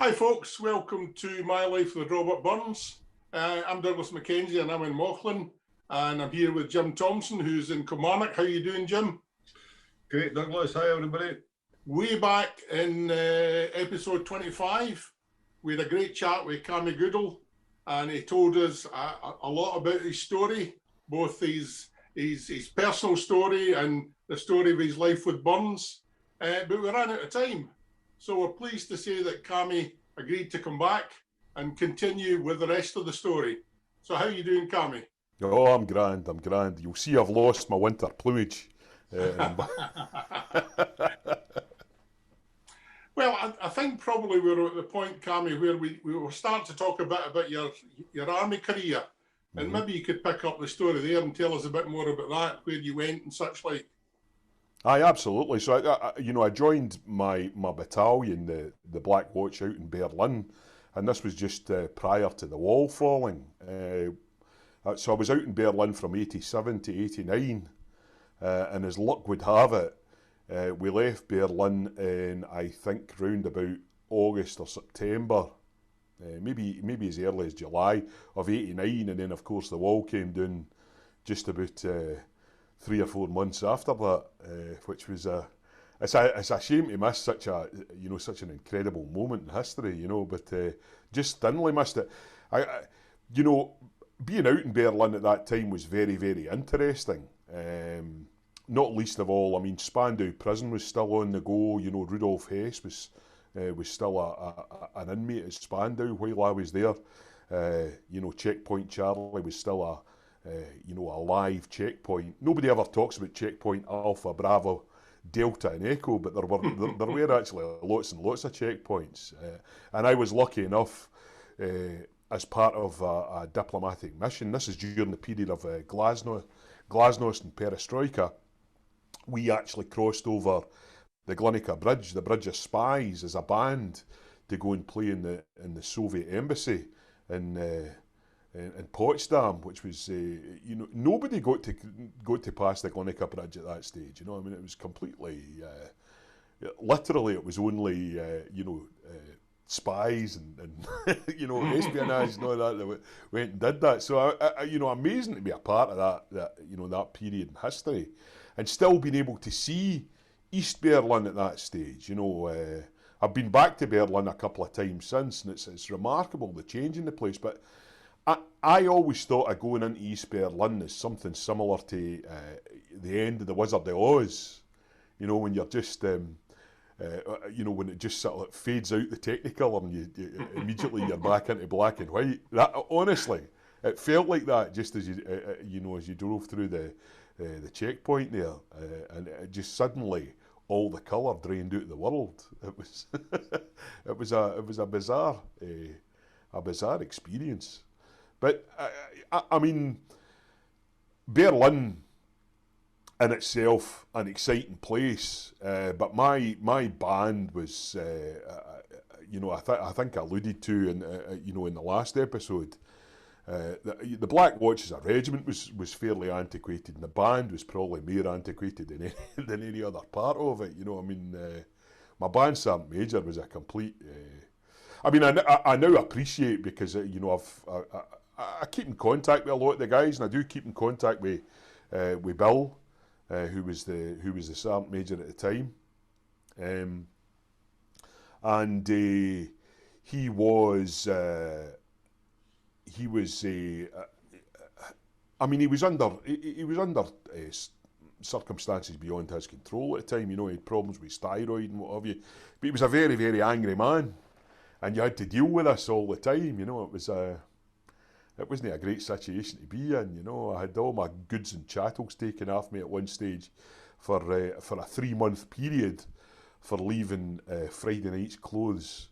Hi folks, welcome to My Life with Robert Burns. I'm Douglas Mackenzie and I'm in Mauchline, and I'm here with Jim Thompson who's in Kilmarnock. How you doing, Jim? Great, Douglas. Hi everybody. Way back in episode 25, we had a great chat with Cammy Goodall, and he told us a lot about his story, both his personal story and the story of his life with Burns, but we ran out of time. So we're pleased to say that Cammy agreed to come back and continue with the rest of the story. So how are you doing, Cammy? Oh, I'm grand. You'll see I've lost my winter plumage. Well, I think probably we're at the point, Cammy, where we will start to talk a bit about your army career. And maybe you could pick up the story there and tell us a bit more about that, where you went and such like. Aye, absolutely. So, I joined my battalion, the Black Watch, out in Berlin, and this was just prior to the wall falling. So I was out in Berlin from 87 to 89, and as luck would have it, we left Berlin in, I think, round about August or September, maybe as early as July of 89, and then of course the wall came down just about 3 or 4 months after that, which was it's a shame to miss such an incredible moment in history, but just thinly missed it. Being out in Berlin at that time was very, very interesting. Not least of all, I mean, Spandau Prison was still on the go. Rudolf Hess was still an inmate at Spandau while I was there. Checkpoint Charlie was still a live checkpoint. Nobody ever talks about Checkpoint Alpha, Bravo, Delta and Echo, but there were actually lots and lots of checkpoints. And I was lucky enough, as part of a diplomatic mission, this is during the period of Glasnost and Perestroika, we actually crossed over the Glinka Bridge, the Bridge of Spies, as a band to go and play in the Soviet embassy in Potsdam, which was nobody got to pass the Glinka Bridge at that stage. It was completely, literally, it was only spies and espionage and all that went and did that. So amazing to be a part of that period in history, and still being able to see East Berlin at that stage. I've been back to Berlin a couple of times since, and it's remarkable the change in the place. But I always thought of going into East Berlin as something similar to the end of the Wizard of Oz. When you're just when it just sort of fades out the Technicolor and you immediately you're back into black and white. That, honestly, it felt like that just as you drove through the checkpoint there, and it just suddenly all the colour drained out of the world. It was it was a bizarre experience. But I mean, Berlin in itself an exciting place, but my band was, I think I alluded to in the last episode, the Black Watch as a regiment was fairly antiquated, and the band was probably more antiquated than any other part of it. My band Sergeant Major was a complete. I now appreciate, because I keep in contact with a lot of the guys, and I do keep in contact with Bill, who was the Sergeant Major at the time, and he was under circumstances beyond his control at the time. He had problems with thyroid and what have you, but he was a very, very angry man, and you had to deal with this all the time. It wasn't a great situation to be in. I had all my goods and chattels taken off me at one stage for a 3-month period for leaving Friday night's clothes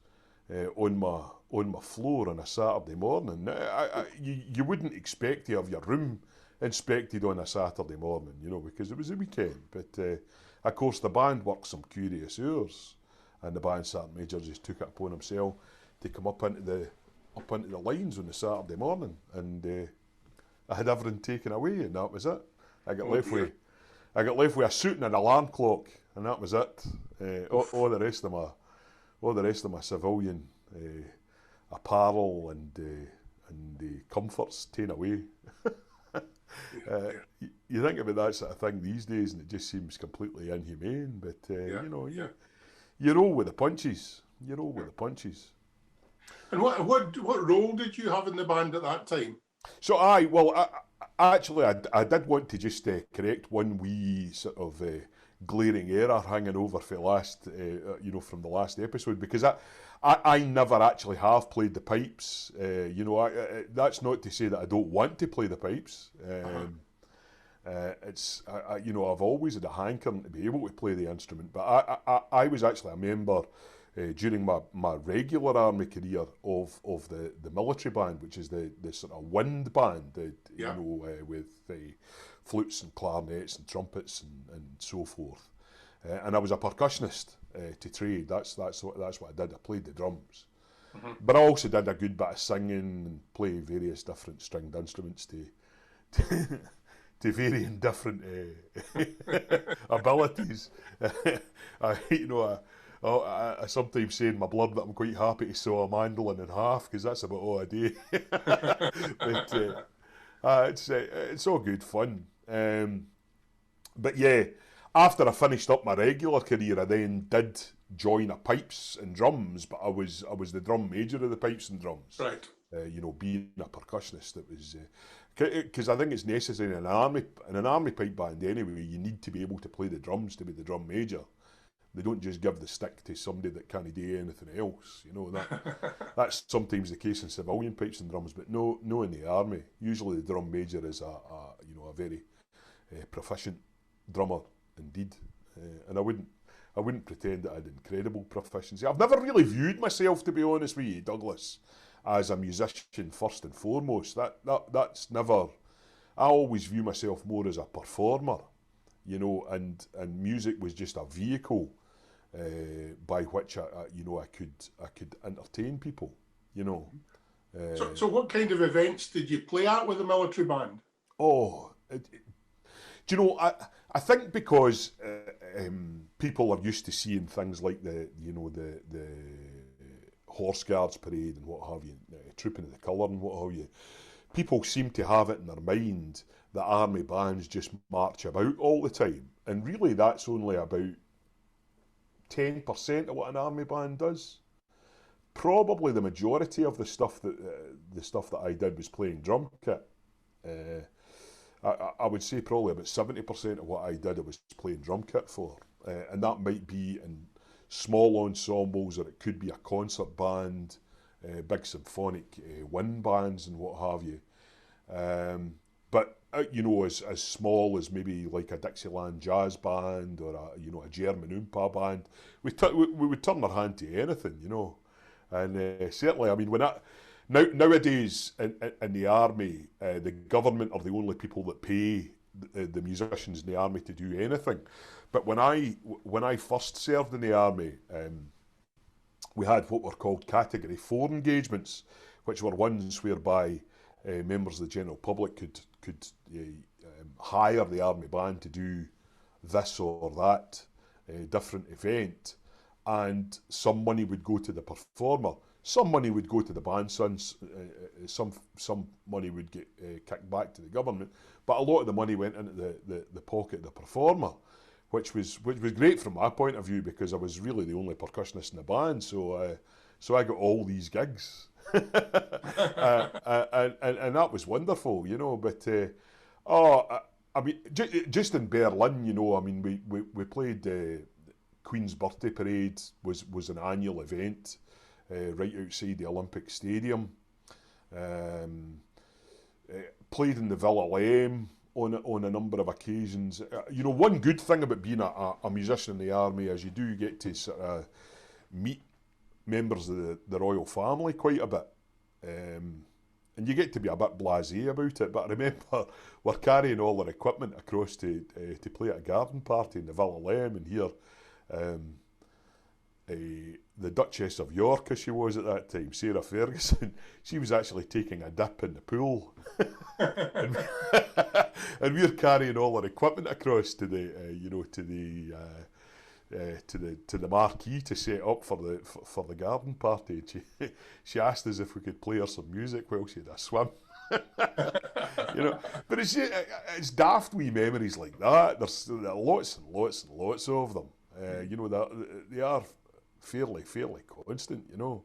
on my floor on a Saturday morning. You wouldn't expect to have your room inspected on a Saturday morning, because it was a weekend. But of course the band worked some curious hours, and the band Sergeant Major just took it upon himself to come up into the lines on the Saturday morning, and I had everything taken away, and that was it. I got left with a suit and an alarm clock, and that was it. All the rest of my civilian apparel and the comforts taken away. You think about that sort of thing these days, and it just seems completely inhumane. But you roll with the punches. You roll with the punches. And what role did you have in the band at that time? So I did want to just correct one wee sort of glaring error hanging over for last, from the last episode, because I never actually have played the pipes. That's not to say that I don't want to play the pipes. I've always had a hankering to be able to play the instrument, but I was actually a member during my regular army career of the military band, which is the sort of wind band, with flutes and clarinets and trumpets and so forth. And I was a percussionist to trade. That's what I did. I played the drums, but I also did a good bit of singing and play various different stringed instruments to varying different abilities. I sometimes say in my blurb that I'm quite happy to saw a mandolin in half, because that's about all I do. But it's all good fun. But yeah, after I finished up my regular career, I then did join a pipes and drums, but I was the drum major of the pipes and drums. Right. Being a percussionist, it was because I think it's necessary in an army pipe band anyway. You need to be able to play the drums to be the drum major. They don't just give the stick to somebody that can't do anything else. That's sometimes the case in civilian pipes and drums, but no in the army. Usually the drum major is a very proficient drummer indeed, and I wouldn't pretend that I had incredible proficiency. I've never really viewed myself, to be honest with you, Douglas, as a musician first and foremost. That's never. I always view myself more as a performer, and music was just a vehicle by which I could entertain people, So what kind of events did you play at with the military band? I think because people are used to seeing things like the Horse Guards parade and what have you, Trooping of the Colour and what have you. People seem to have it in their mind that army bands just march about all the time, and really that's only about 10% of what an army band does. Probably the majority of the stuff that I did was playing drum kit. I would say probably about 70% of what I did I was playing drum kit for, and that might be in small ensembles, or it could be a concert band, big symphonic wind bands and what have you. But as small as maybe like a Dixieland jazz band or a German oompa band, we would turn our hand to anything, And certainly, I mean, nowadays in the army, the government are the only people that pay the musicians in the army to do anything. But when I first served in the army, we had what were called Category 4 engagements, which were ones whereby members of the general public could hire the army band to do this or that different event, and some money would go to the performer, some money would go to the bandsons, some money would get kicked back to the government, but a lot of the money went into the pocket of the performer, which was great from my point of view, because I was really the only percussionist in the band, so I got all these gigs. And that was wonderful, but I mean, just in Berlin, I mean, we played Queen's Birthday Parade was an annual event right outside the Olympic Stadium. Played in the Villa Lem on a number of occasions. One good thing about being a musician in the army is you do get to sort of meet members of the royal family quite a bit. And you get to be a bit blasé about it, but I remember we're carrying all our equipment across to play at a garden party in the Villa Lem, and here the Duchess of York, as she was at that time, Sarah Ferguson, she was actually taking a dip in the pool. and we're carrying all our equipment across to the to the marquee to set up for the garden party. She asked us if we could play her some music while she had a swim. You know, but it's daft wee memories like that. There's lots and lots and lots of them. You know, they are fairly constant. You know.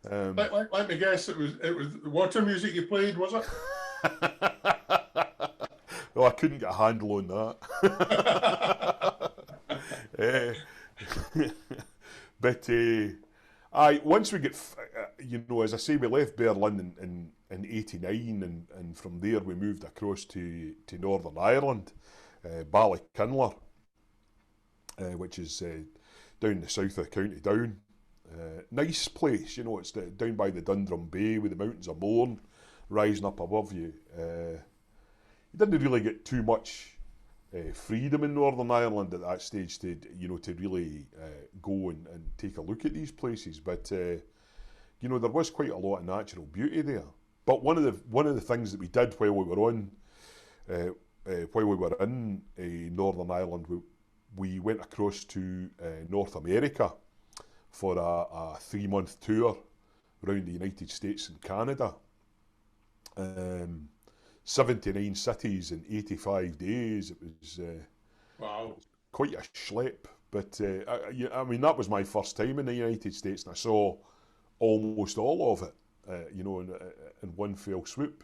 Let me guess, it was water music you played, was it? Well, I couldn't get a handle on that. But once we get, you know, as I say, we left Berlin in '89, and from there we moved across to Northern Ireland, Ballykinler, which is down the south of the County Down. Nice place, you know, it's down by the Dundrum Bay with the mountains of Mourne rising up above you. You didn't really get too much freedom in Northern Ireland at that stage to really go and take a look at these places, but you know, there was quite a lot of natural beauty there. But one of the things that we did while we were in Northern Ireland, we went across to North America for a 3-month tour around the United States and Canada. 79 cities in 85 days. It was Wow, quite a schlep. But I mean, that was my first time in the United States, and I saw almost all of it, you know, in one fell swoop.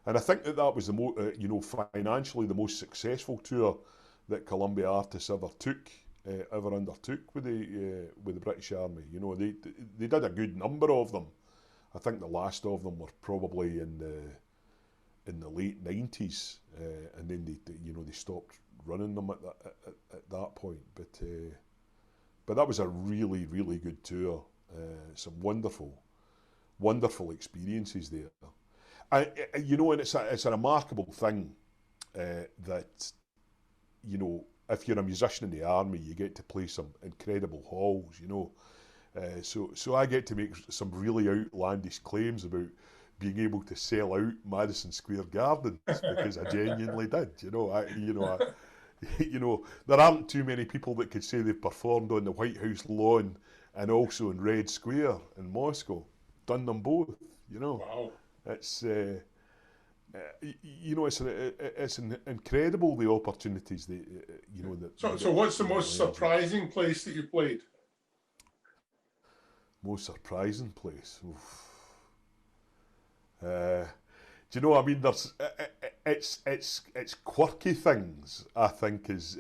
And I think that was the you know, financially the most successful tour that Columbia Artists ever undertook with the British Army. You know, they did a good number of them. I think the last of them were probably in the late 90s, and then they stopped running them at that point. But that was a really good tour. Some wonderful experiences there. You know, and it's a remarkable thing that, you know, if you're a musician in the army, you get to play some incredible halls. You know, so I get to make some really outlandish claims about being able to sell out Madison Square Gardens because I genuinely did. You know, there aren't too many people that could say they've performed on the White House lawn and also in Red Square in Moscow. Done them both. You know, wow. It's you know, it's incredible the opportunities that you know that. So what's the most surprising place that you played? Most surprising place. Do you know? I mean, there's it's quirky things. I think is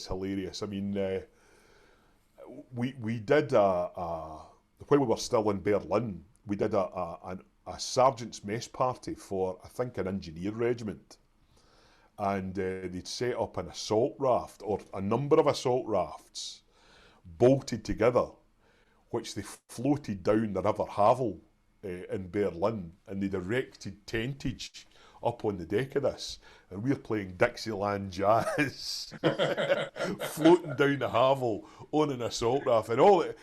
hilarious. I mean, we did when we were still in Berlin, we did a sergeant's mess party for, I think, an engineer regiment, and they'd set up an assault raft, or a number of assault rafts bolted together, which they floated down the River Havel in Berlin, and they'd erected tentage up on the deck of this, and we're playing Dixieland jazz, floating down the Havel on an assault raft, and all of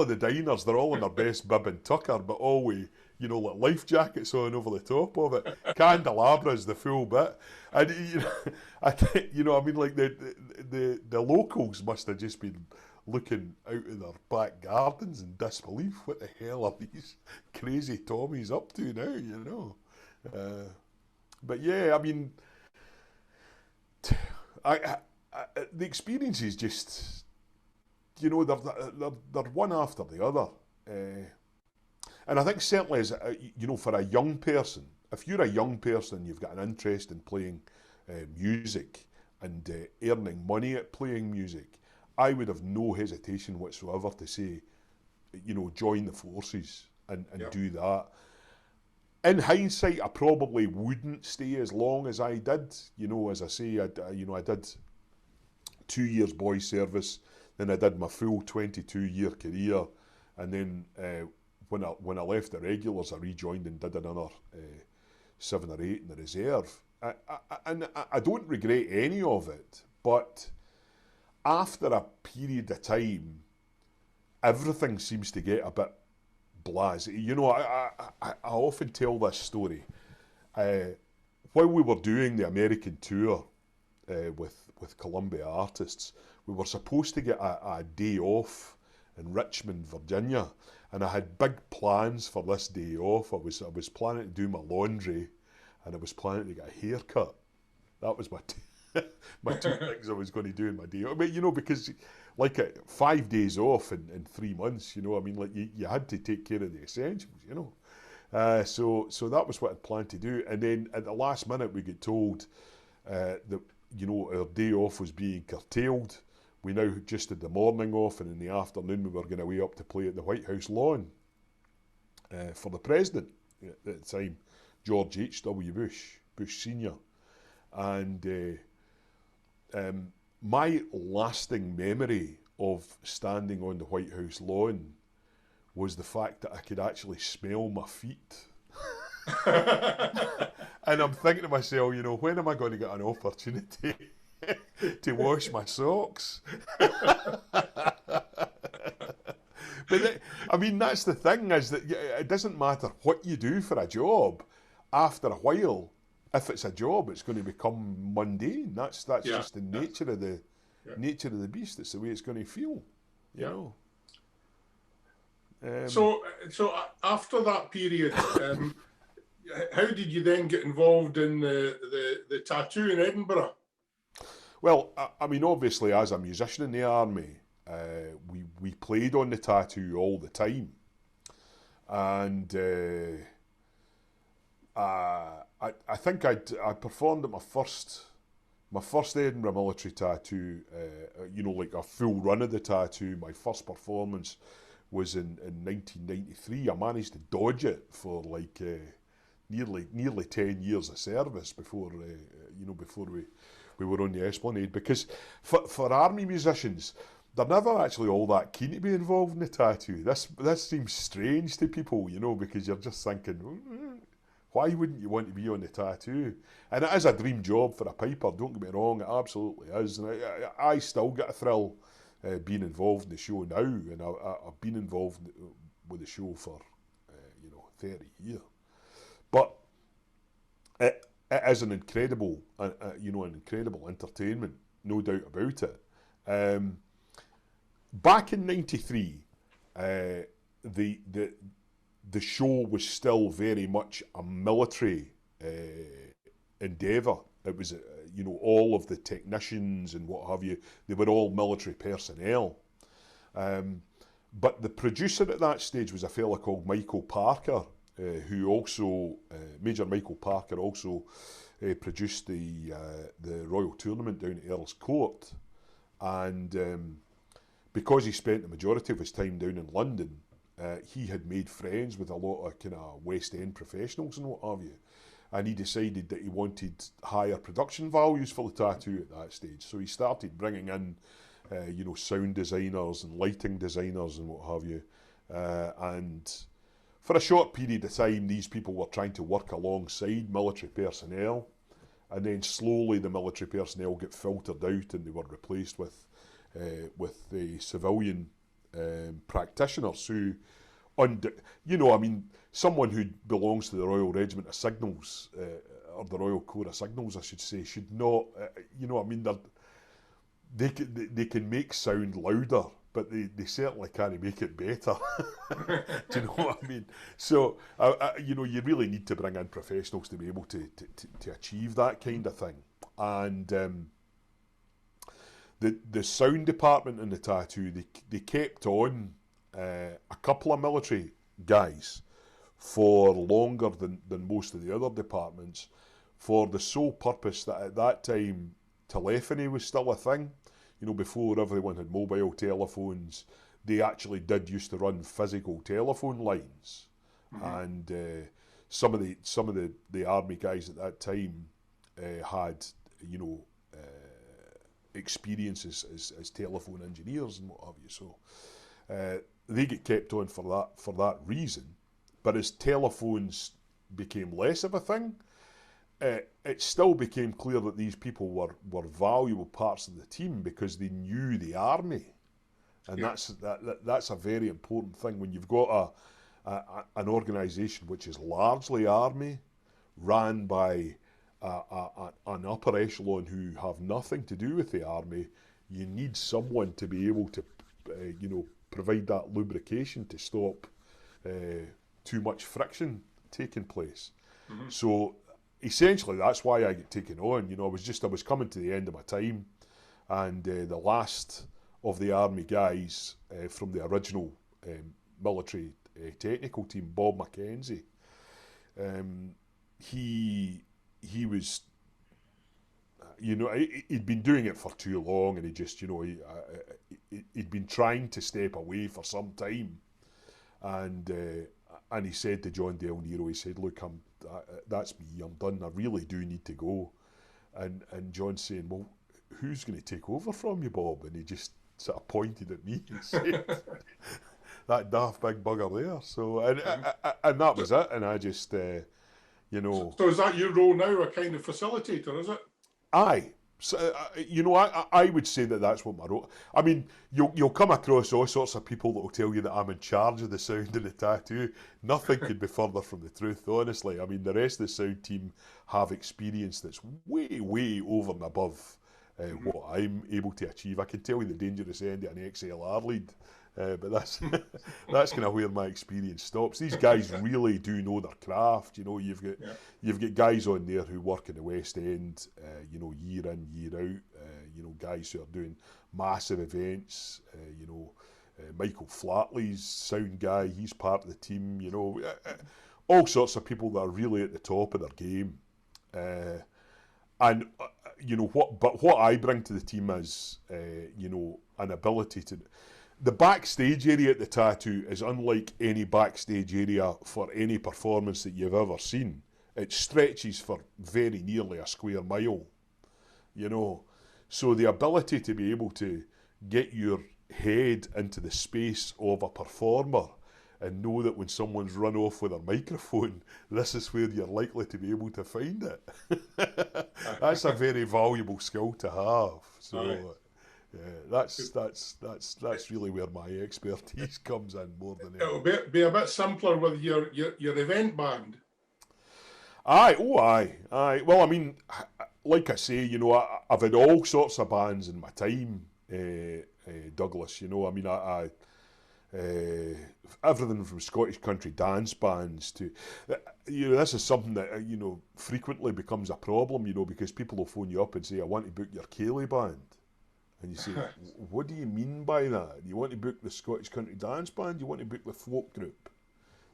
the diners, they're all in their best bib and tucker, but all with, you know, like life jackets on over the top of it, candelabras, the full bit, and you know, I mean, like the locals must have just been looking out of their back gardens in disbelief. What the hell are these crazy Tommies up to now? You know. But yeah, I mean, the experience is just, you know, they're one after the other, and I think certainly as you know, for a young person, if you're a young person, you've got an interest in playing music and earning money at playing music, I would have no hesitation whatsoever to say, you know, join the forces and Yep. do that. In hindsight, I probably wouldn't stay as long as I did. You know, as I say, I did 2 years boy service, then I did my full 22-year career, and then when I left the regulars, I rejoined and did another 7 or 8 in the reserve. And I don't regret any of it, but after a period of time, everything seems to get a bit blasé. You know, I often tell this story. While we were doing the American tour, with Columbia Artists, we were supposed to get a day off in Richmond, Virginia, and I had big plans for this day off. I was planning to do my laundry, and I was planning to get a haircut. That was my my two things I was going to do in my day. I mean, you know, because like 5 days off in 3 months, you know, I mean, like you had to take care of the essentials, you know. So that was what I'd planned to do, and then at the last minute we get told that, you know, our day off was being curtailed. We now just had the morning off, and in the afternoon we were going away up to play at the White House lawn for the president at the time, George H.W. Bush Senior. And my lasting memory of standing on the White House lawn was the fact that I could actually smell my feet. And I'm thinking to myself, you know, when am I going to get an opportunity to wash my socks? But I mean, that's the thing, is that it doesn't matter what you do for a job. After a while, if it's a job, it's going to become mundane. That's just the nature of the nature of the beast. It's the way it's going to feel, you know. So after that period, how did you then get involved in the tattoo in Edinburgh? Well, I mean, obviously, as a musician in the army, we played on the tattoo all the time, and I think I performed at my first Edinburgh military tattoo. You know, like a full run of the tattoo. My first performance was in 1993. I managed to dodge it for like nearly 10 years of service before before we were on the Esplanade, because for army musicians, they're never actually all that keen to be involved in the tattoo. This seems strange to people, you know, because you're just thinking, why wouldn't you want to be on the tattoo? And it is a dream job for a piper, don't get me wrong, it absolutely is. And I still get a thrill being involved in the show now, and I've been involved with the show for 30 years. But it is an incredible, an incredible entertainment, no doubt about it. Back in '93, the show was still very much a military endeavour. It was, all of the technicians and what have you, they were all military personnel. But the producer at that stage was a fella called Michael Parker, who also, Major Michael Parker also produced the Royal Tournament down at Earl's Court. And because he spent the majority of his time down in London, he had made friends with a lot of kind of West End professionals and what have you. And he decided that he wanted higher production values for the tattoo at that stage. So he started bringing in, sound designers and lighting designers and what have you. And for a short period of time, these people were trying to work alongside military personnel. And then slowly the military personnel get filtered out and they were replaced with the civilian practitioners who, someone who belongs to the Royal Regiment of Signals, or the Royal Corps of Signals, I should say, should not, they can make sound louder, but they certainly can't make it better. Do you know what I mean? So, you really need to bring in professionals to be able to achieve that kind of thing. And the sound department in the tattoo, they kept on a couple of military guys for longer than most of the other departments, for the sole purpose that at that time telephony was still a thing. Before everyone had mobile telephones, they actually did used to run physical telephone lines. Mm-hmm. And some of the army guys at that time had experience as telephone engineers and what have you. So they get kept on for that reason. But as telephones became less of a thing, it still became clear that these people were valuable parts of the team because they knew the army, and that's a very important thing when you've got an organisation which is largely army, ran by an upper echelon who have nothing to do with the army, you need someone to be able to, provide that lubrication to stop too much friction taking place. Mm-hmm. So essentially, that's why I get taken on. I was coming to the end of my time, and the last of the army guys from the original military technical team, Bob Mackenzie, he was, he'd been doing it for too long, and he just, he'd been trying to step away for some time, and he said to John Del Nero, he said, "Look, that's me. I'm done. I really do need to go." And John's saying, "Well, who's going to take over from you, Bob?" And he just sort of pointed at me and said, "That daft big bugger there." So and that was it. And I just, So is that your role now, a kind of facilitator? Is it? Aye. So, I would say that's what my role. I mean, you'll come across all sorts of people that will tell you that I'm in charge of the sound and the tattoo. Nothing could be further from the truth, honestly. I mean, the rest of the sound team have experience that's way, way over and above what I'm able to achieve. I can tell you the dangerous end of an XLR lead, but that's that's kind of where my experience stops. These guys really do know their craft. You've got guys on there who work in the West End, year in, year out. Guys who are doing massive events. Michael Flatley's sound guy, he's part of the team. All sorts of people that are really at the top of their game. And what I bring to the team is, an ability to. The backstage area at the tattoo is unlike any backstage area for any performance that you've ever seen. It stretches for very nearly a square mile, So the ability to be able to get your head into the space of a performer and know that when someone's run off with a microphone, this is where you're likely to be able to find it. That's a very valuable skill to have. So that's really where my expertise comes in more than anything. It'll be a bit simpler with your event band. Aye. Well, I mean, like I say, I've had all sorts of bands in my time, Douglas. I mean, I everything from Scottish country dance bands to, this is something that frequently becomes a problem. Because people will phone you up and say, "I want to book your Ceilidh band," and you say, "What do you mean by that? You want to book the Scottish country dance band? You want to book the folk group?"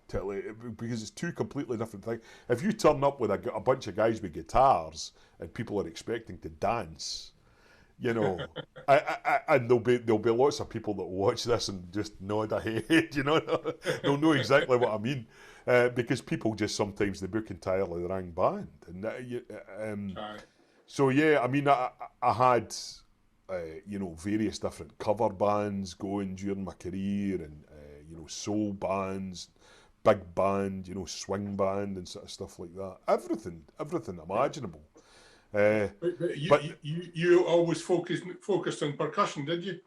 Because it's two completely different things. If you turn up with a bunch of guys with guitars and people are expecting to dance, and there'll be lots of people that watch this and just nod ahead, they'll know exactly what I mean, because people just sometimes they book entirely the wrong band, and so yeah, I mean, I had various different cover bands going during my career, and soul bands, big band, swing band, and sort of stuff like that. Everything imaginable. But you always focused on percussion, did you?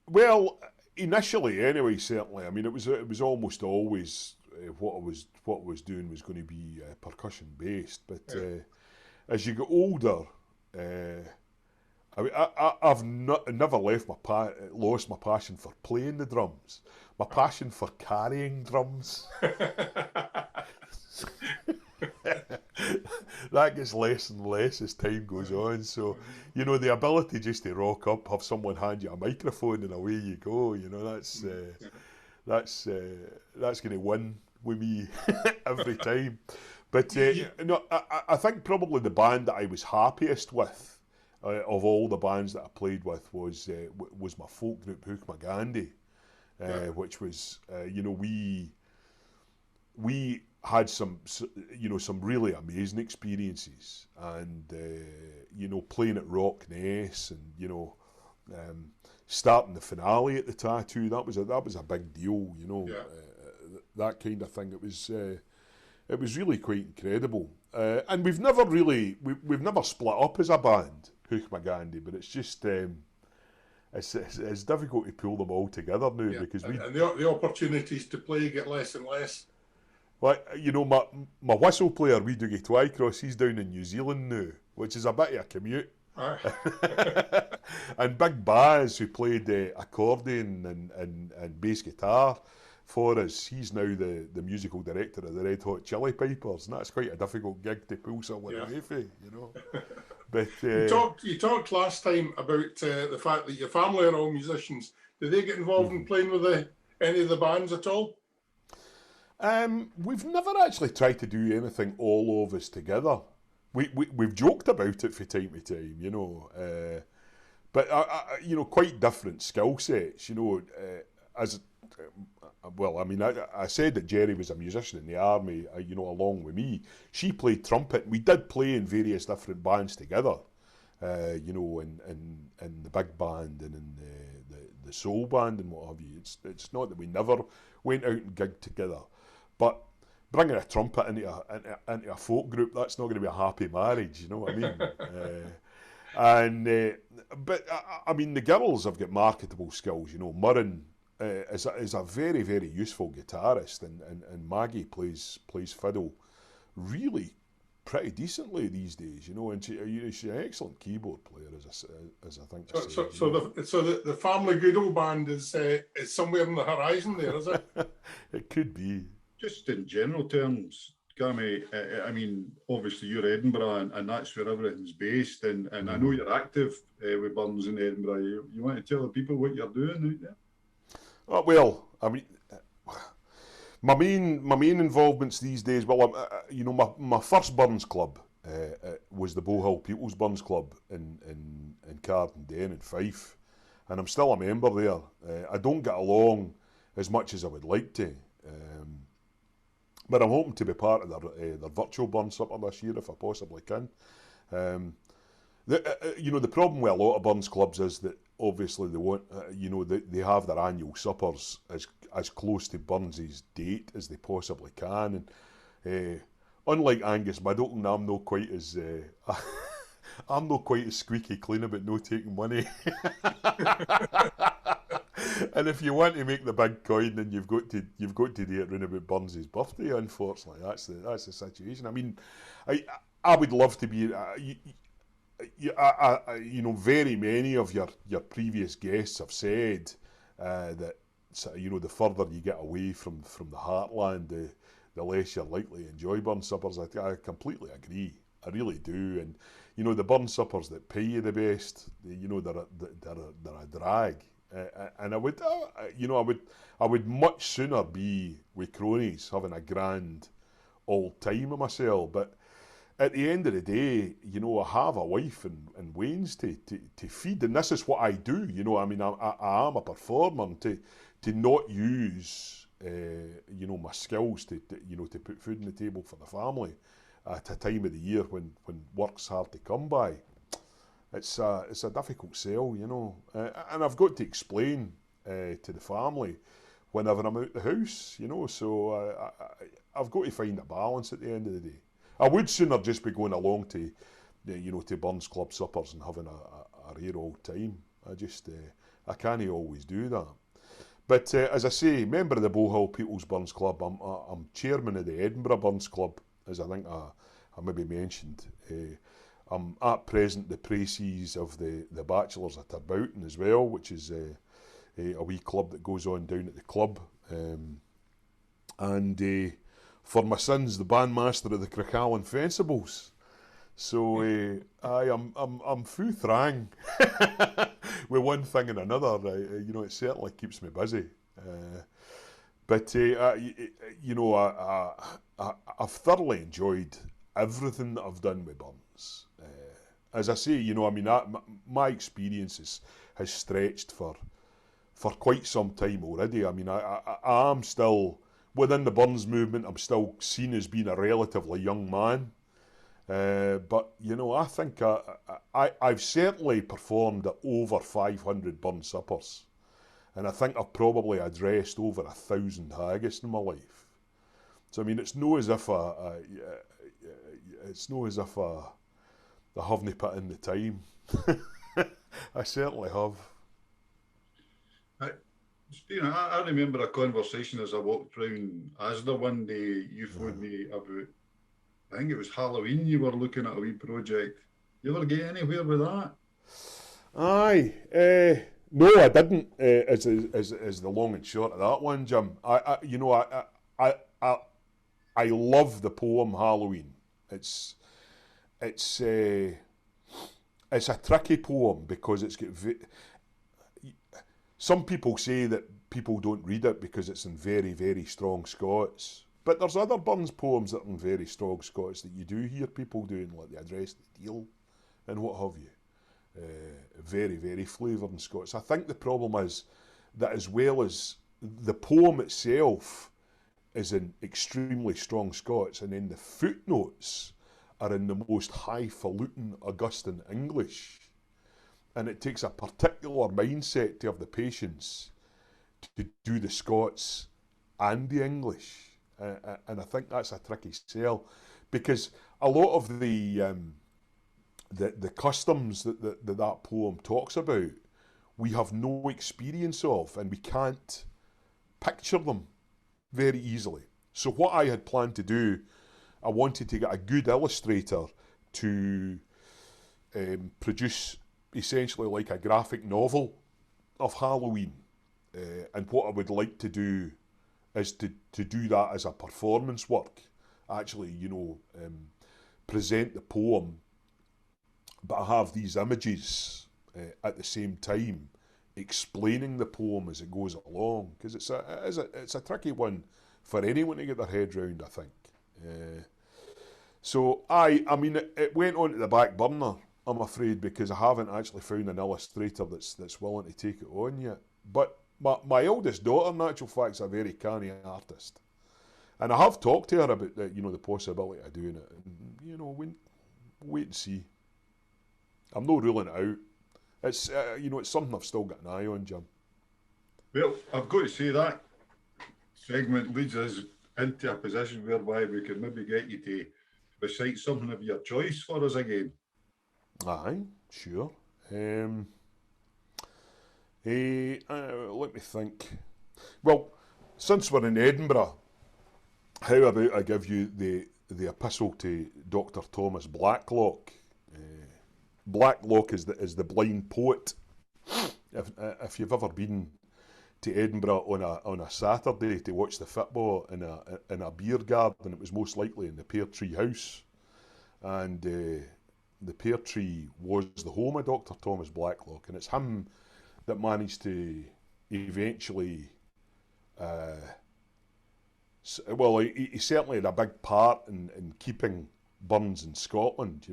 Well, initially, anyway, certainly. I mean, it was almost always what I was doing was going to be percussion based. But as you get older, I've never lost my passion for playing the drums. My passion for carrying drums. That gets less and less as time goes on. So, the ability just to rock up, have someone hand you a microphone, and away you go. That's going to win with me every time. But I think probably the band that I was happiest with of all the bands that I played with was my folk group Hook Magandhi, which was we had some really amazing experiences, and playing at Rock Ness, and starting the finale at the Tattoo, that was a big deal, that kind of thing. It was really quite incredible, and we've never split up as a band, Hook Magandhi, but it's just it's difficult to pull them all together now, because and the opportunities to play get less and less. Like, you know, my whistle player, Wee Dougie Twycross, he's down in New Zealand now, which is a bit of a commute. And Big Baz, who played accordion and bass guitar for us, he's now the musical director of the Red Hot Chili Peppers, and that's quite a difficult gig to pull someone away from, you know. But you talked last time about the fact that your family are all musicians. Do they get involved in playing with any of the bands at all? We've never actually tried to do anything all of us together. We've joked about it from time to time, you know, but you know, quite different skill sets, you know. Well, I mean, I said that Jerry was a musician in the army, you know, along with me. She played trumpet. We did play in various different bands together, you know, in the big band and in the soul band and what have you. It's not that we never went out and gigged together, but bringing a trumpet into a folk group, that's not going to be a happy marriage, you know what I mean? But I mean, the girls have got marketable skills, you know. Murren is a very, very useful guitarist, and Maggie plays fiddle really pretty decently these days, you know, and she's an excellent keyboard player, as I think. So the family Goodall band is somewhere on the horizon there, is it? It could be. Just in general terms, Cammy, I mean, obviously you're Edinburgh, and that's where everything's based, and I know you're active with Burns in Edinburgh. You want to tell the people what you're doing out there? Oh, well, I mean, my main involvements these days, well, you know, my first Burns club was the Bowhill People's Burns Club in Cardenden in Fife, and I'm still a member there. I don't get along as much as I would like to, but I'm hoping to be part of their virtual Burn Supper this year if I possibly can. You know, the problem with a lot of Burns clubs is that obviously they want, you know, they have their annual suppers as close to Burns's date as they possibly can, and unlike Angus Middleton, I'm not quite as I'm not quite as squeaky clean about no taking money. And if you want to make the big coin, then you've got to do it round about Burns's birthday. Unfortunately, that's the situation. I mean, I would love to be. You know, very many of your previous guests have said that, you know, the further you get away from the heartland, the less you're likely to enjoy Burn suppers. I completely agree. I really do. And you know, the Burn suppers that pay you the best, you know, they're a drag. And I would, you know, I would much sooner be with cronies having a grand old time with myself. But at the end of the day, you know, I have a wife and wains to feed, and this is what I do. You know, I mean, I am a performer, and to not use, you know, my skills to put food on the table for the family at a time of the year when work's hard to come by. It's a difficult sell, you know, and I've got to explain to the family whenever I'm out the house, you know. So I've got to find a balance at the end of the day. I would sooner just be going along to, you know, to Burns Club suppers and having a rare old time. I can't always do that. But as I say, member of the Bowhill People's Burns Club. I'm chairman of the Edinburgh Burns Club, as I think I maybe mentioned. I'm at present the praesies of the Bachelors at Terboughton as well, which is a wee club that goes on down at the club. And for my sins, the bandmaster of the Cricallan Fencibles. So I'm full thrang with one thing and another. You know, it certainly keeps me busy. But you know, I've thoroughly enjoyed everything that I've done with Burns. As I say, you know, I mean, my experience has stretched for quite some time already. I mean, I am still within the Burns movement. I'm still seen as being a relatively young man. But, you know, I think I've certainly performed at over 500 Burns suppers. And I think I've probably addressed over 1,000 haggis in my life. So, I mean, it's no as if I haven't put in the time. I certainly have. Stephen, I remember a conversation as I walked round Asda one day. You phoned me about, I think it was Halloween, you were looking at a wee project. You ever get anywhere with that? Aye. No, I didn't. Is the long and short of that one, Jim. I, I, I love the poem Halloween. It's it's uh, it's a tricky poem because it's got. Some people say that people don't read it because it's in very, very strong Scots. But there's other Burns poems that are in very strong Scots that you do hear people doing, like the Address the Deal and what have you. Very, very flavoured in Scots. I think the problem is that as well as the poem itself is in extremely strong Scots, and then the footnotes are in the most highfalutin Augustan English. And it takes a particular mindset to have the patience to do the Scots and the English. And I think that's a tricky sell, because a lot of the customs that poem talks about, we have no experience of, and we can't picture them very easily. So what I had planned to do, I wanted to get a good illustrator to produce essentially like a graphic novel of Halloween. And what I would like to do is to do that as a performance work. Actually, present the poem, but I have these images at the same time explaining the poem as it goes along, because it's a tricky one for anyone to get their head round, I think. So I mean, it went on to the back burner, I'm afraid, because I haven't actually found an illustrator that's willing to take it on yet. But my eldest daughter, in actual fact, is a very canny artist, and I have talked to her about the possibility of doing it. And, wait and see. I'm not ruling it out. It's it's something I've still got an eye on, Jim. Well, I've got to say that segment leads us into a position whereby we could maybe get you to recite something of your choice for us again. Aye, sure. Let me think. Well, since we're in Edinburgh, how about I give you the epistle to Dr. Thomas Blacklock? Blacklock is the blind poet. If you've ever been to Edinburgh on a Saturday to watch the football in a beer garden, it was most likely in the Pear Tree House, and the Pear Tree was the home of Dr. Thomas Blacklock, and it's him that managed to eventually. He certainly had a big part in keeping Burns in Scotland.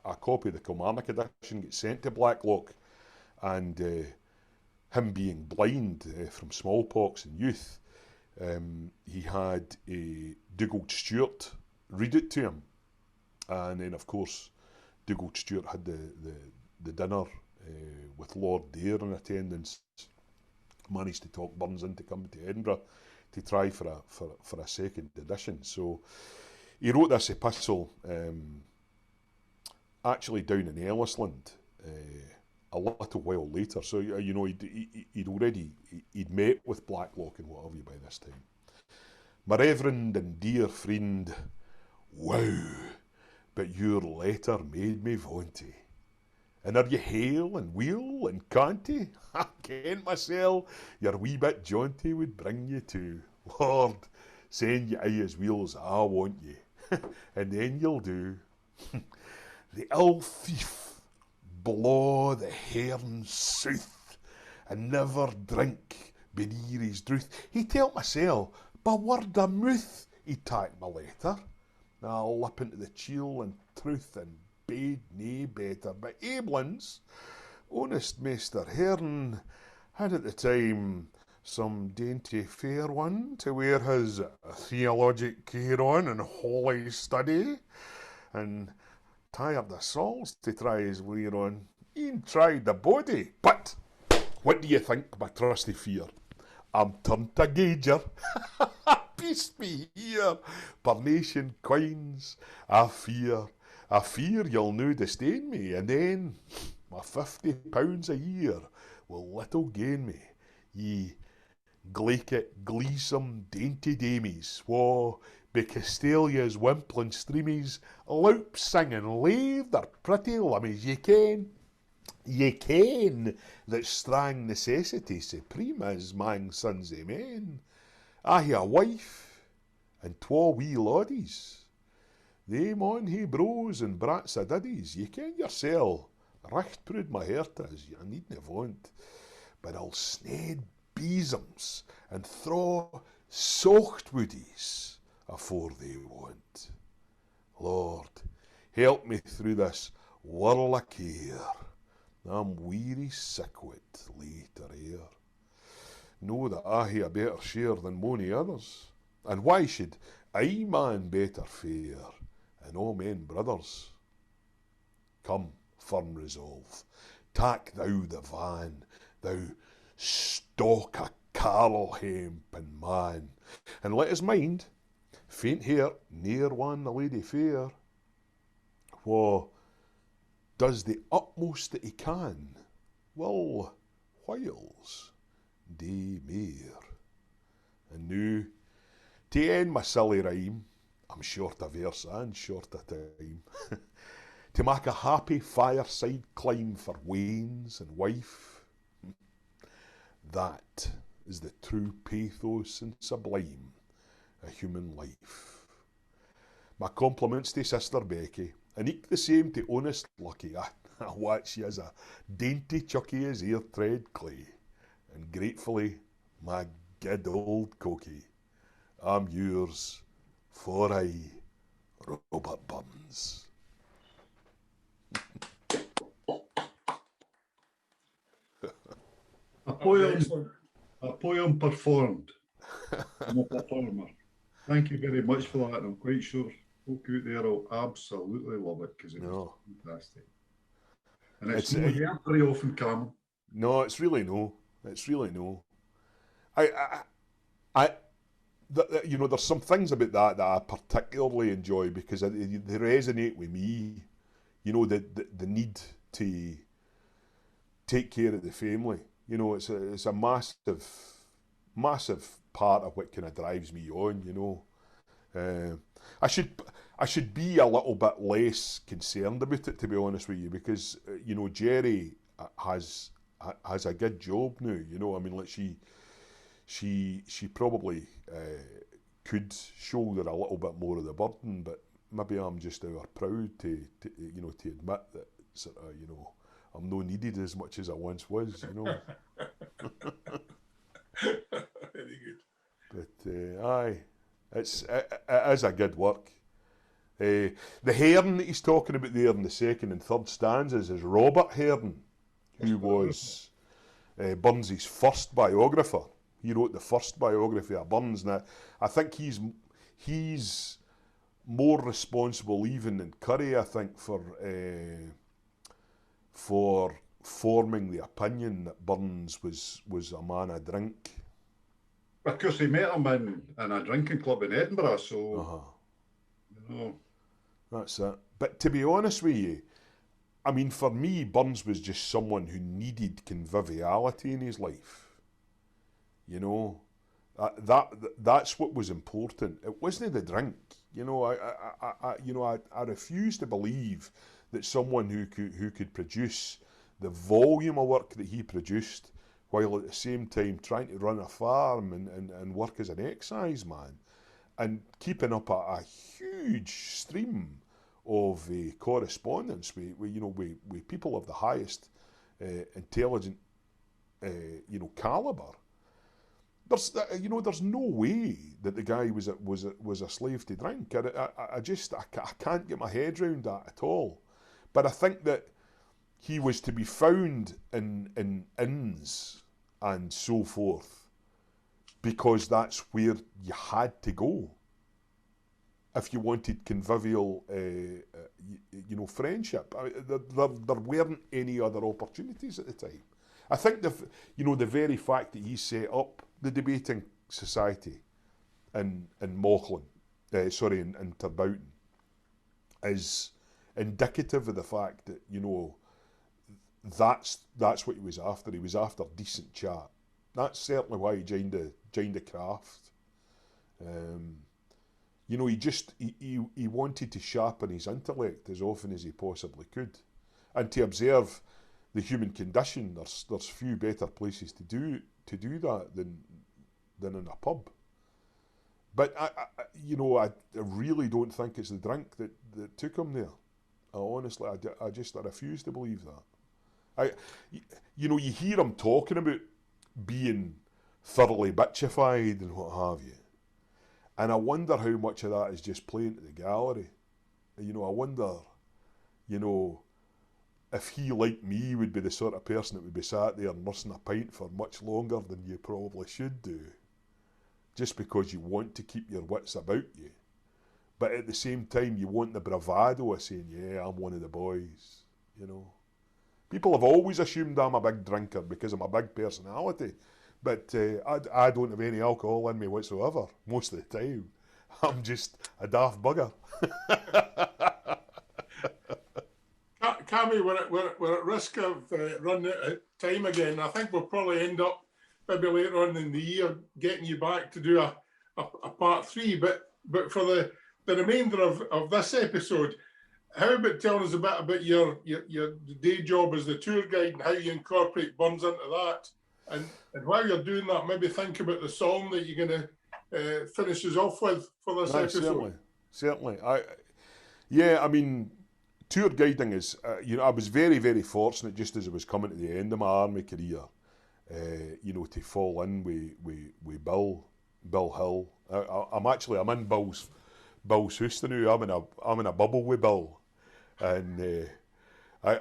A copy of the Kilmarnock edition gets sent to Blacklock, and him being blind from smallpox in youth, he had Goodall Stewart read it to him, and then of course Goodall Stewart had the dinner with Lord Dare in attendance, managed to talk Burns into coming to Edinburgh to try for a second edition. So he wrote this epistle actually down in Ellisland a little while later. So he'd met with Blacklock and what have you by this time. My reverend and dear friend, wow, but your letter made me vaunty. And are you hale and weel and canty? I ken mysel, your wee bit jaunty would bring you to. Lord, send you aye as weel as I want ye, and then you'll do. The ill thief blaw the hairn south, and never drink beneath his druth. He tell't mysel, by word of mouth, he'd tak my letter. I'll lip into the chiel and truth and bade nae better. But Aiblins, honest Maister Hearn, had at the time some dainty fair one to wear his theologic care on and holy study, and tired the souls to try his wear on. E'en tried the body, but what do you think, my trusty fear? I'm turned a gauger. Peace be here, Parnation quines. I fear you'll no disdain me, and then my £50 a year will little gain me, ye glaikit, gleesome, dainty damies, wha, be Castalia's wimpling streamies, loup sing and lave their pretty limmies, ye ken that strang necessity supreme is mang sons o' men. I hae a wife and twa wee loddies. They maun hae bros and brats o' diddies. Ye ken yoursel, recht proud my heart is, ye needna vaunt. But I'll sned besoms and throw socht woodies afore they want. Lord, help me through this whirl o' care. I'm weary sick wi't later ere. Know that I hae a better share than mony others, and why should I man better fare, and all men brothers? Come, firm resolve, tak thou the van, thou stock a carl hemp and man, and let us mind, faint heart ne'er won the lady fair, wha does the utmost that he can, will whiles dae mair. And now, to end my silly rhyme, I'm short of verse and short of time, to make a happy fireside climb for wains and wife, that is the true pathos and sublime of human life. My compliments to Sister Becky, and eke the same to honest Lucky. I watch she is a dainty chucky as ear tread clay, and gratefully, my good old cookie, I'm yours for aye, Robert Burns. A poem performed. I'm a performer. Thank you very much for that, and I'm quite sure folk out there will absolutely love it because it was fantastic. And it's not heard very often, Cammy. No, it's really no. It's really no. You know, there's some things about that I particularly enjoy because they resonate with me. You know, the need to take care of the family. You know, it's a massive part of what kind of drives me on. You know, I should be a little bit less concerned about it, to be honest with you, because you know, Jerry has a good job now. You know, I mean, like she probably could shoulder a little bit more of the burden, but maybe I'm just over proud to you know, to admit that sort of, you know, I'm no needed as much as I once was, you know. Very good. But aye, it is a good work. The Hearn that he's talking about there in the second and third stanzas is Robert Hearn, who was Burns's first biographer. He wrote the first biography of Burns. Now, I think he's more responsible even than Curry, I think, for forming the opinion that Burns was a man of drink. Of course, he met him in a drinking club in Edinburgh, so you know. That's it. But to be honest with you, I mean, for me, Burns was just someone who needed conviviality in his life. You know, that's what was important. It wasn't the drink. You know, I refuse to believe that someone who could produce the volume of work that he produced, while at the same time trying to run a farm and work as an excise man, and keeping up a huge stream of correspondence with people of the highest intelligent calibre. There's no way that the guy was a slave to drink. I can't get my head around that at all. But I think that he was to be found in inns and so forth because that's where you had to go if you wanted convivial, friendship. There weren't any other opportunities at the time. I think the very fact that he set up the debating society in Mauchline, in Turboughton, is indicative of the fact that, you know, that's what he was after. He was after decent chat. That's certainly why he joined the craft. You know, he wanted to sharpen his intellect as often as he possibly could, and to observe the human condition. There's few better places to do that than in a pub. But I really don't think it's the drink that took him there. Honestly, I refuse to believe that. You hear him talking about being thoroughly bitchified and what have you, and I wonder how much of that is just playing to the gallery. I wonder, if he, like me, would be the sort of person that would be sat there nursing a pint for much longer than you probably should do, just because you want to keep your wits about you. But at the same time, you want the bravado of saying, yeah, I'm one of the boys, People have always assumed I'm a big drinker because I'm a big personality, but I don't have any alcohol in me whatsoever most of the time. I'm just a daft bugger. Cammy, we're at risk of running out of time again. I think we'll probably end up maybe later on in the year getting you back to do a part 3. But for the remainder of this episode, how about telling us a bit about your day job as the tour guide and how you incorporate Burns into that? And while you're doing that, maybe think about the song that you're going to finish us off with for this episode. Certainly. Tour guiding is, I was very, very fortunate just as I was coming to the end of my army career, to fall in with Bill Hill. I'm in Bill's house now. I'm in a bubble with Bill, and I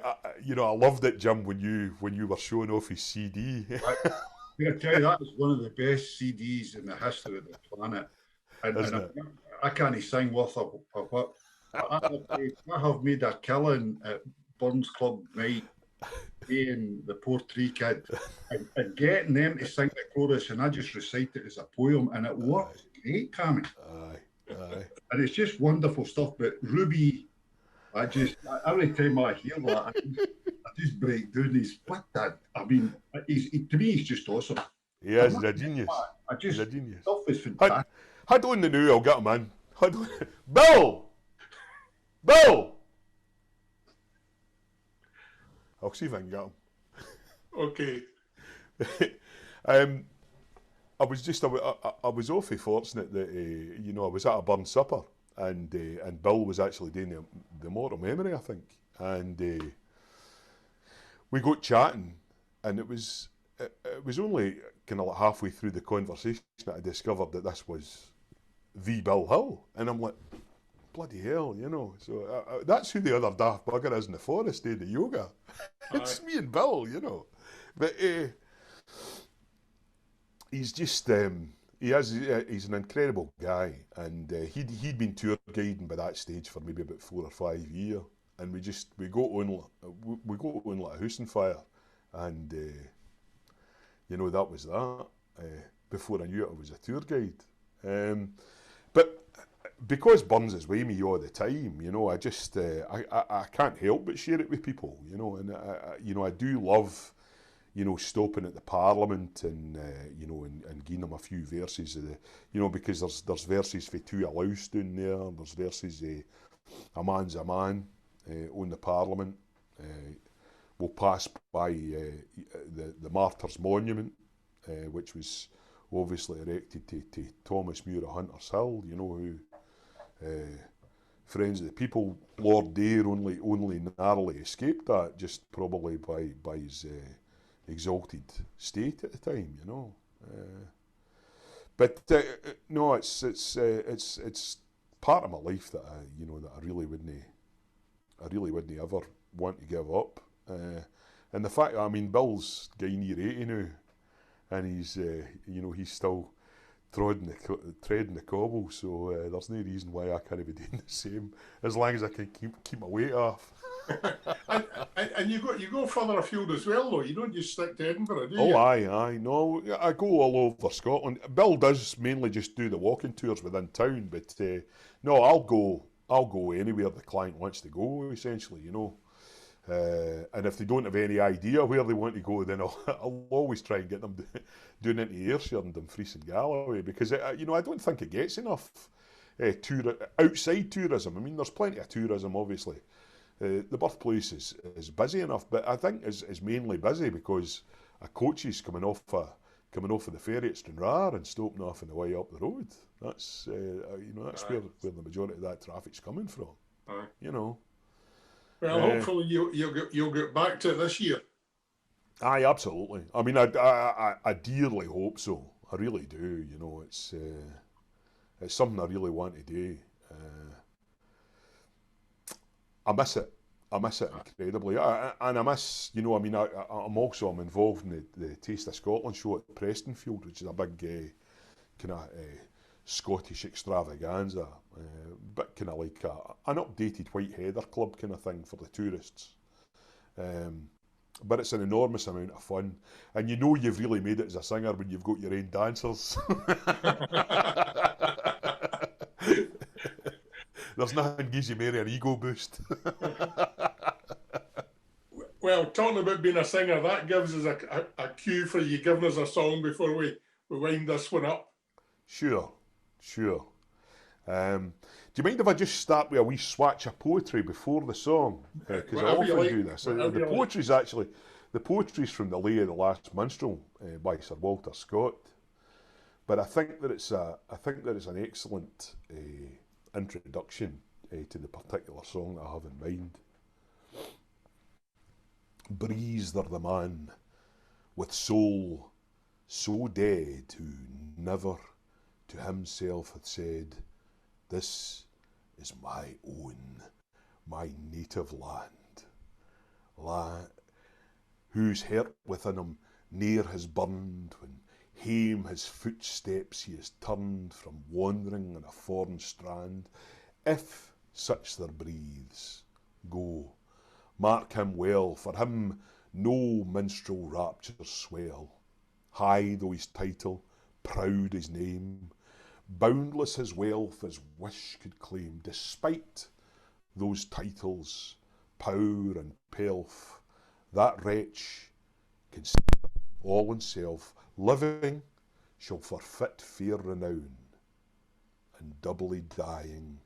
loved it, Jim, when you were showing off his CD. I tell you, that was one of the best CDs in the history of the planet, and I can't sing worth of what. I have made a killing at Burns Club night, being the poor tree kid, and getting them to sing the chorus, and I just recite it as a poem, and it works great, Cammy. Aye. And it's just wonderful stuff. But Ruby, every time I hear that, I just break down. To me, he's just awesome. He is a genius. He's a genius. Stuff is fantastic. I don't know. I'll get him in. Bill! I'll see if I can get him. Okay. I was awfully fortunate that I was at a Burn supper and Bill was actually doing the mortal memory, I think, and we got chatting, and it was only kind of like halfway through the conversation that I discovered that this was the Bill Hill, and I'm like, bloody hell, So that's who the other daft bugger is in the forest doing the yoga. It's me and Bill, But he's just he's an incredible guy, and he'd been tour guiding by that stage for maybe about 4 or 5 years, and we got on like a house on fire, and that was that. Before I knew it, I was a tour guide. But because Burns is with me all the time, I just I can't help but share it with people, and I do love, stopping at the Parliament and and giving them a few verses of the, because there's verses for two Alouse down there, there's verses a man's a man on the Parliament. We'll pass by the Martyrs Monument, which was obviously erected to Thomas Muir of Hunters Hill, who Friends of the People, Lord Dare only narrowly escaped that, just probably by his exalted state at the time, But no, it's part of my life that I really wouldn't ever want to give up. And the fact, Bill's getting near 80 now, and he's he's still treading the cobble, so there's no reason why I can't be doing the same, as long as I can keep my weight off. and you go further afield as well, though. You don't just stick to Edinburgh, do you? Oh, aye. No, I go all over Scotland. Bill does mainly just do the walking tours within town, but no, I'll go anywhere the client wants to go, essentially, And if they don't have any idea where they want to go, then I'll always try and get them doing into Ayrshire and Dumfries and Galloway, because I don't think it gets enough outside tourism. I mean, there's plenty of tourism, obviously. The birthplace is busy enough, but I think is mainly busy because a coaches coming off of the ferry at Stranraer and stopping off on the way up the road. That's that's where the majority of that traffic's coming from. Aye. You know. Well, hopefully you'll get back to it this year. Aye, absolutely. I mean, I dearly hope so. I really do. You know, it's something I really want to do. I miss it. I miss it incredibly, and I miss. You know, I mean, I'm involved in the Taste of Scotland show at Prestonfield, which is a big kind of Scottish extravaganza, but kind of like an updated White Heather Club kind of thing for the tourists. But it's an enormous amount of fun, and you know you've really made it as a singer when you've got your own dancers. There's nothing gives you more an ego boost. Well, talking about being a singer, that gives us a cue for you giving us a song before we wind this one up. Sure. Do you mind if I just start with a wee swatch of poetry before the song? Because I often do this. The poetry's from the Lay of the Last Minstrel by Sir Walter Scott. But I think that it's an excellent introduction to the particular song that I have in mind. Breathes there the man with soul so dead who never to himself hath said, "This is my own, my native land," whose heart within him ne'er has burned when hame his footsteps he has turned from wandering on a foreign strand. If such there breathes, go, mark him well, for him no minstrel raptures swell. High though his title, proud his name, boundless his wealth as wish could claim, despite those titles, power and pelf, that wretch, consider all in self, living shall forfeit fair renown, and doubly dying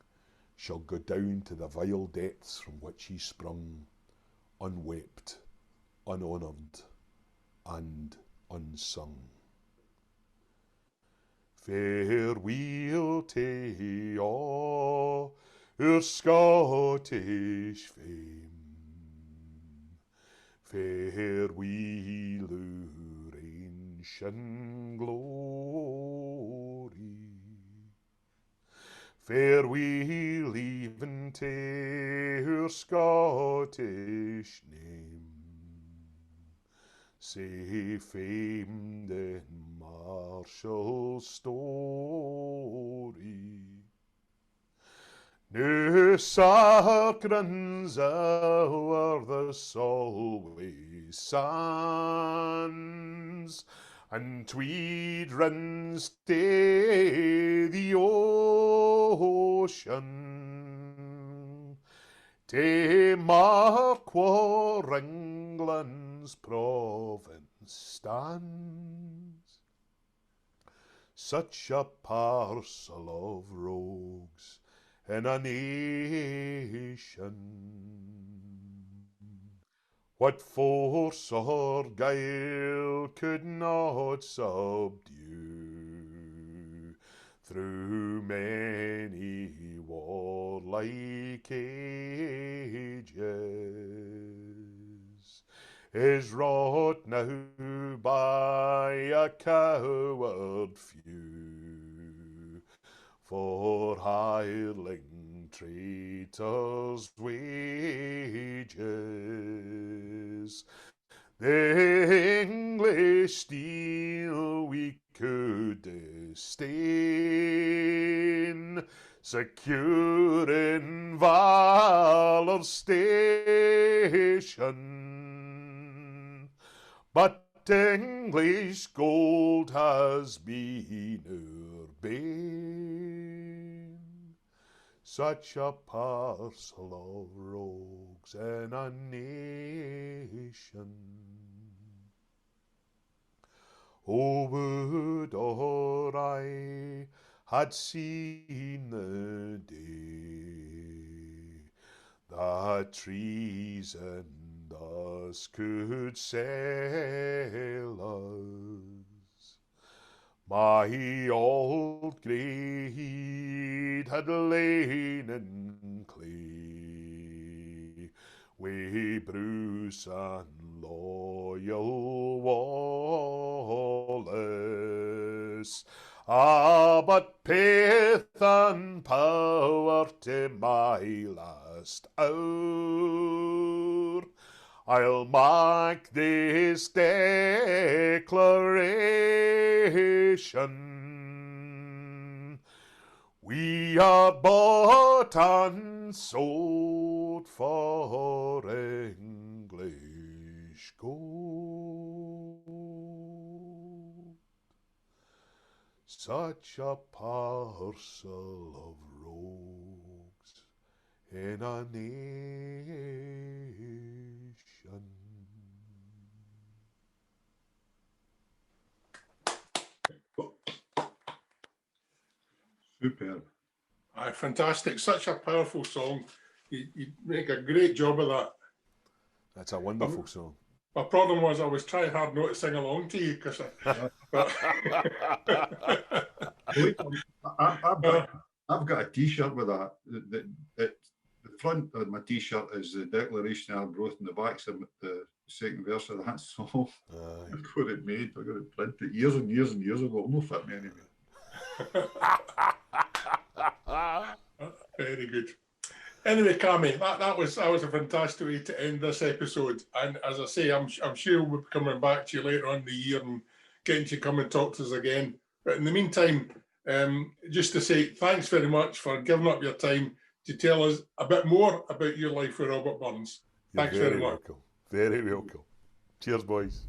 shall go down to the vile depths from which he sprung, unwept, unhonoured, and unsung. Farewell to all our Scottish fame, farewell our ancient glory, farewell even to our Scottish name, say famed in martial story. No sacrins o'er the Solway sands, and Tweed runs to the ocean, to mark where England's province stands. Such a parcel of rogues in a nation, what force or guile could not subdue, through many warlike ages, is wrought now by a coward few, for hireling traitors' wages. The English steel we could disdain, secure in valour's station. But English gold has been our bane, such a parcel of rogues in a nation. Oh, would or I had seen the day that treason thus could sail us. My old grey heed had lain in clay, wi' Bruce and loyal Wallace. Ah, but pith and power to my last hour, I'll make this declaration. We are bought and sold for English gold. Such a parcel of rogues in a nation. Superb. Aye, fantastic. Such a powerful song. You make a great job of that. That's a wonderful song. My problem was I was trying hard not to sing along to you because I've got a T-shirt with that. The front of my T-shirt is the Declaration of Arbroath, and the back's the second verse of that song. I've got it made. I got it printed years and years and years ago. It won't fit me anyway. Very good. Anyway, Cammy, that was a fantastic way to end this episode. And as I say, I'm sure we'll be coming back to you later on in the year and getting you to come and talk to us again. But in the meantime, just to say thanks very much for giving up your time to tell us a bit more about your life with Robert Burns. Thanks very much. Welcome. Very welcome. Cheers, boys.